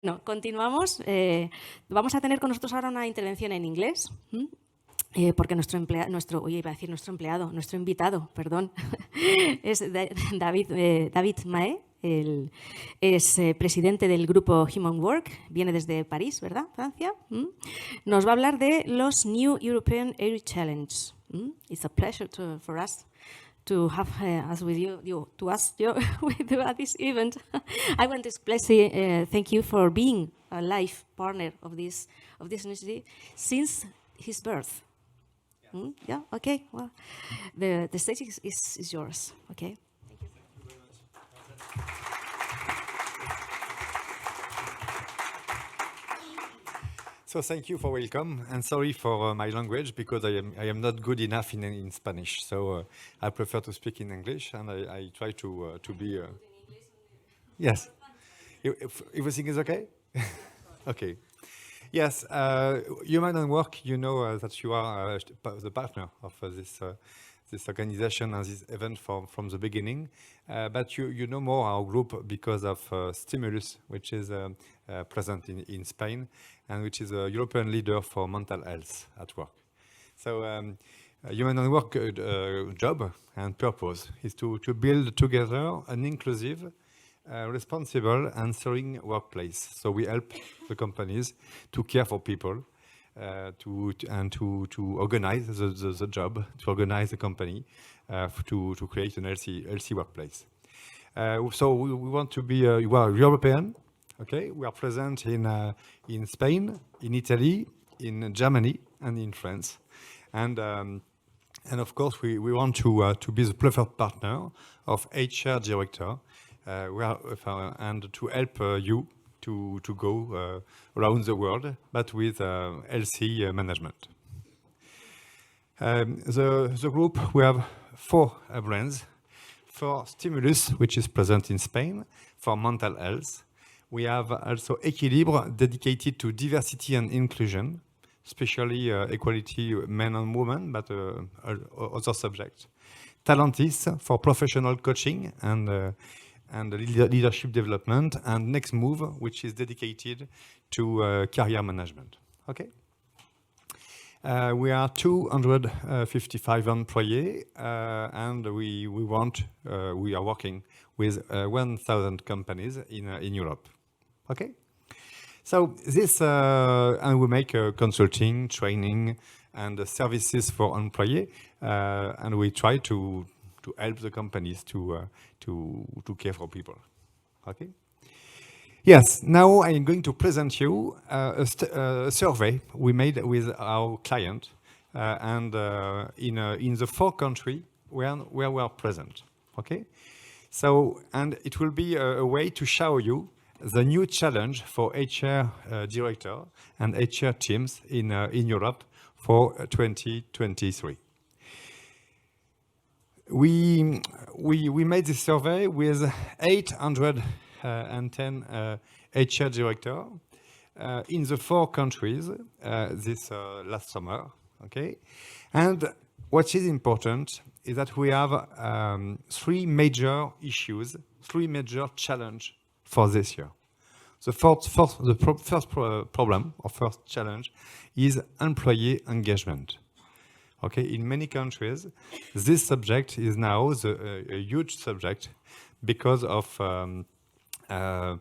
Bueno, continuamos. Vamos a tener con nosotros ahora una intervención en inglés, porque nuestro invitado, perdón, es David Mahé. Él es presidente del grupo Humanos, viene desde París, ¿verdad? Francia. Nos va a hablar de los New European Air Challenge. It's a pleasure for us to have us with you with you at this event. I want to especially thank you for being a life partner of this initiative since his birth. Yeah. Okay. Well, the stage is yours. Okay. Thank you very much. So thank you for welcome, and sorry for my language because I am not good enough in Spanish. So I prefer to speak in English, and I try to be. Yes. Everything is okay. Okay. Yes. Human and Work. You know that you are the partner of this organization and this event from the beginning. But you know more our group because of Stimulus, which is present in Spain, and which is a European leader for mental health at work. So Human and Work job and purpose is to build together an inclusive, responsible and serving workplace. So we help the companies to care for people, to organize the job, to organize the company, to create an healthy workplace. So we want to be European. Okay, we are present in Spain, in Italy, in Germany, and in France, and of course we want to be the preferred partner of HR director, and to help you to go around the world, but with healthy management. The group, we have 4 brands. For Stimulus, which is present in Spain, for mental health. We have also Equilibre, dedicated to diversity and inclusion, especially equality men and women, but other subjects. Talentis, for professional coaching and leadership development, and Next Move, which is dedicated to career management. Okay. We are 255 employees, and we are working with 1,000 companies in Europe. Okay. So this, and we make consulting, training, and services for employees, and we try to help the companies to care for people. Okay. Yes, now I'm going to present you a survey we made with our client, and in the 4 countries where we are present. Okay. So, and it will be a way to show you the new challenge for HR director and HR teams in Europe for 2023. We made this survey with 810 HR director in the 4 countries this last summer. Okay, and what is important is that we have 3 major issues, 3 major challenges for this year. The first problem or first challenge is employee engagement. Okay, in many countries, this subject is now a huge subject because of the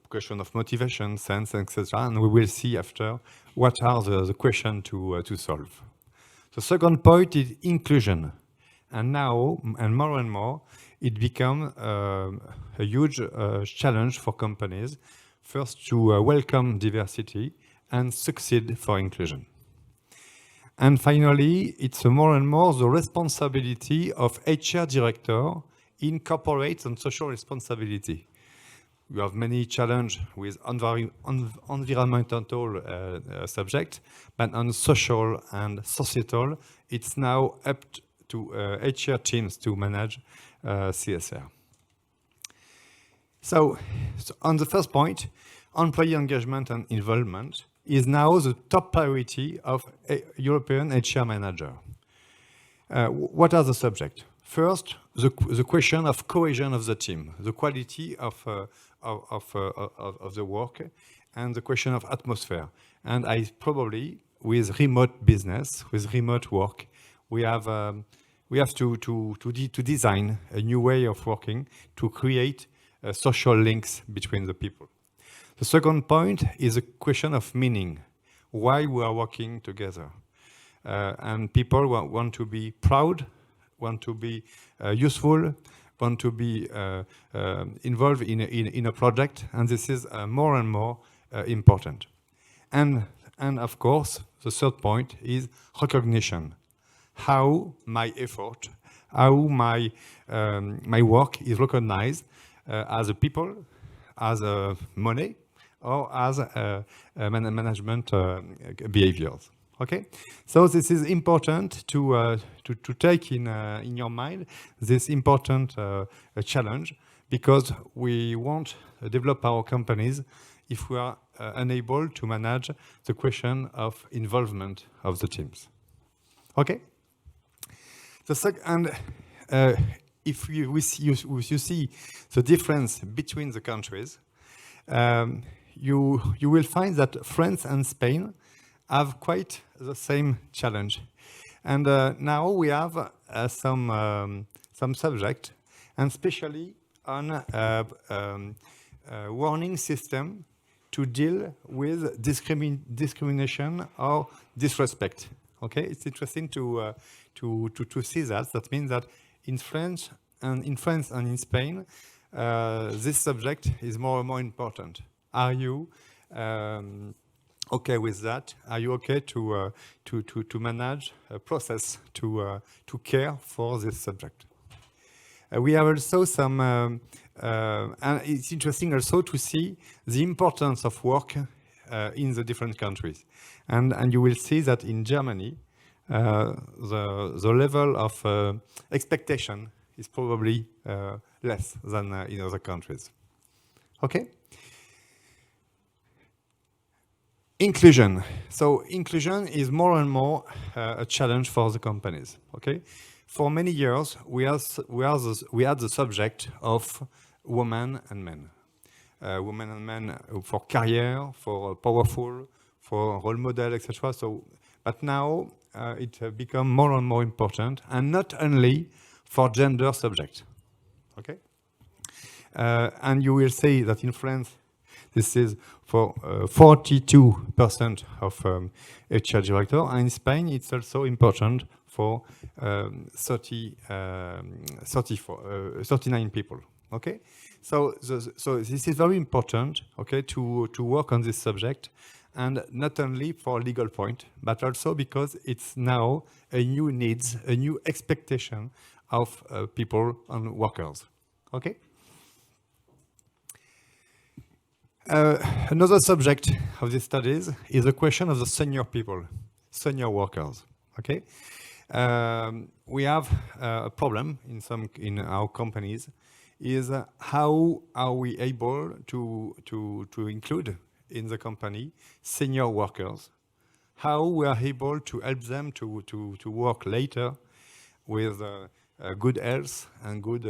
question of motivation, sense, etc. And we will see after what are the questions to solve. The second point is inclusion, and now and more it becomes a huge challenge for companies. First, to welcome diversity and succeed for inclusion. And finally, it's more and more the responsibility of HR director in corporate and social responsibility. We have many challenges with environmental subject, but on social and societal, it's now up to HR teams to manage CSR. So on the first point, employee engagement and involvement is now the top priority of a European HR manager. What are the subjects? First, the question of cohesion of the team, the quality of the work, and the question of atmosphere. And I probably, with remote business, with remote work, we have to design a new way of working to create social links between the people. The second point is a question of meaning, why we are working together. And people want to be proud, want to be useful, want to be involved in a project, and this is more and more important. And of course, the third point is recognition. How my effort, how my work is recognized as a people, as a money, or as management behaviors. Okay, so this is important to take in your mind this important challenge, because we won't develop our companies if we are unable to manage the question of involvement of the teams. Okay. And if you see the difference between the countries, you will find that France and Spain have quite the same challenge. And now we have some subject, and especially on warning system to deal with discrimination or disrespect. Okay, it's interesting to see that. That means that in France and in Spain, this subject is more and more important. Are you okay with that? Are you okay to manage a process to care for this subject? We have also some, and it's interesting also to see the importance of work in the different countries. And you will see that in Germany, the level of expectation is probably less than in other countries. Okay? Inclusion. So inclusion is more and more a challenge for the companies. Okay? For many years, we had the subject of women and men. Women and men for career, for powerful, for role model, etc. So, but now it has become more and more important, and not only for gender subject. Okay, and you will see that in France, this is for 42% of HR director, and in Spain, it's also important for 39 people. Okay, so this is very important. Okay, to work on this subject. And not only for legal point, but also because it's now a new needs, a new expectation of people and workers. Okay. Another subject of these studies is the question of the senior people, senior workers. Okay. We have a problem in our companies. Is how are we able to include in the company senior workers, how we are able to help them to work later with good health and good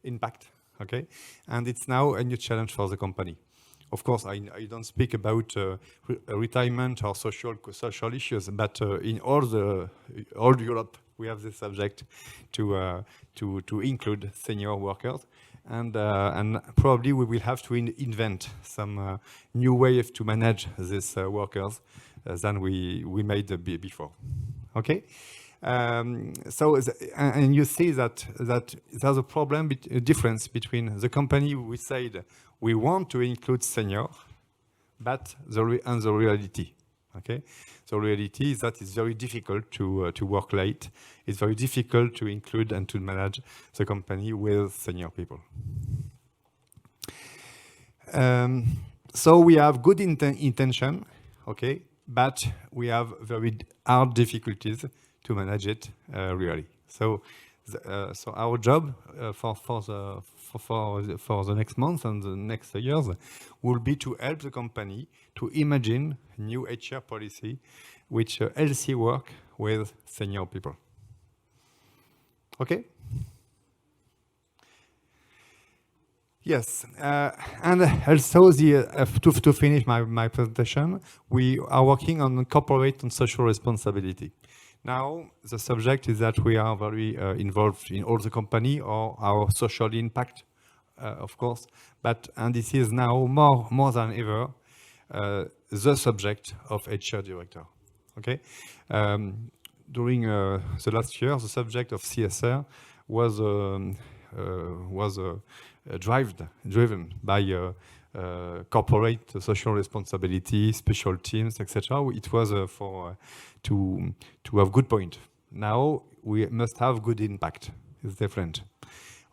impact, okay? And it's now a new challenge for the company. Of course, I don't speak about retirement or social issues, but in all Europe, we have this subject to include senior workers. And probably we will have to invent some new way to manage these workers than we made before. Okay, so and you see that there's a problem, a difference between the company we said we want to include senior, but the reality. Okay, so reality is that it's very difficult to work late. It's very difficult to include and to manage the company with senior people. So we have good intention, okay, but we have very hard difficulties to manage it really. So our job for the next month and the next years will be to help the company to imagine new HR policy which healthy work with senior people. Okay? Yes, and also to finish my presentation, we are working on corporate and social responsibility. Now, the subject is that we are very involved in all the company or our social impact, of course, and this is now more than ever the subject of HR director. Okay, during the last year, the subject of CSR was driven by corporate social responsibility, special teams, etc. It was to have good point. Now we must have good impact. It's different.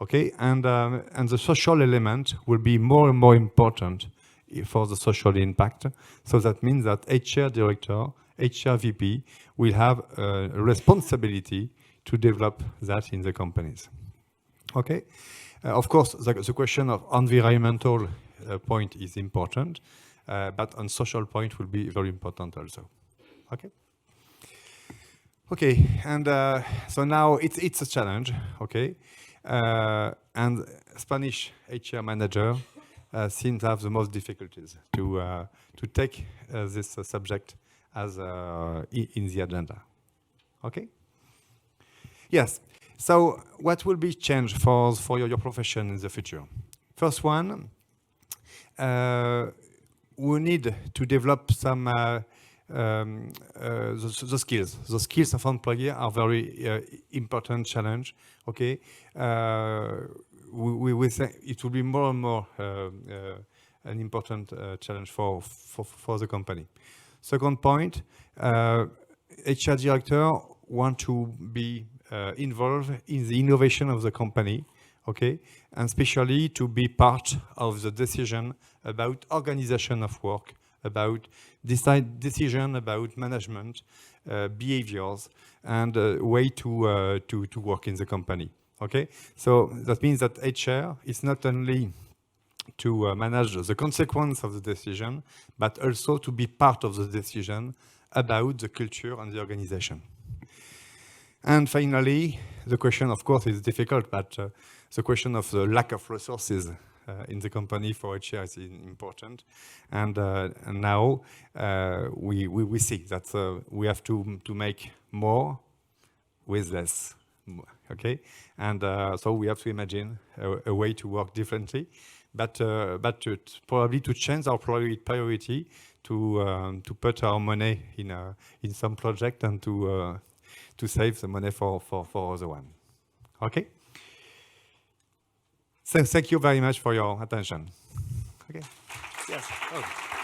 Okay, and the social element will be more and more important for the social impact. So that means that HR director, HR VP will have a responsibility to develop that in the companies. Okay. Of course, the question of environmental point is important, but on social point will be very important also. Okay. Okay, and so now it's a challenge. Okay, and Spanish HR manager seems to have the most difficulties to take this subject as in the agenda. Okay. Yes. So what will be changed for your profession in the future? First one, we need to develop some the skills. The skills of employee are very important challenge. Okay, we say it will be more and more an important challenge for the company. Second point, HR director want to be involved in the innovation of the company, okay, and especially to be part of the decision about organization of work, about decision about management, behaviors, and way to work in the company. Okay, so that means that HR is not only to manage the consequence of the decision, but also to be part of the decision about the culture and the organization. And finally, the question, of course, is difficult, but the question of the lack of resources in the company for HR is important. And now we see that we have to make more with less. Okay, and so we have to imagine a way to work differently, but probably to change our priority to put our money in some project and to save the money for other one. Okay. So thank you very much for your attention. Okay. Yes. Oh.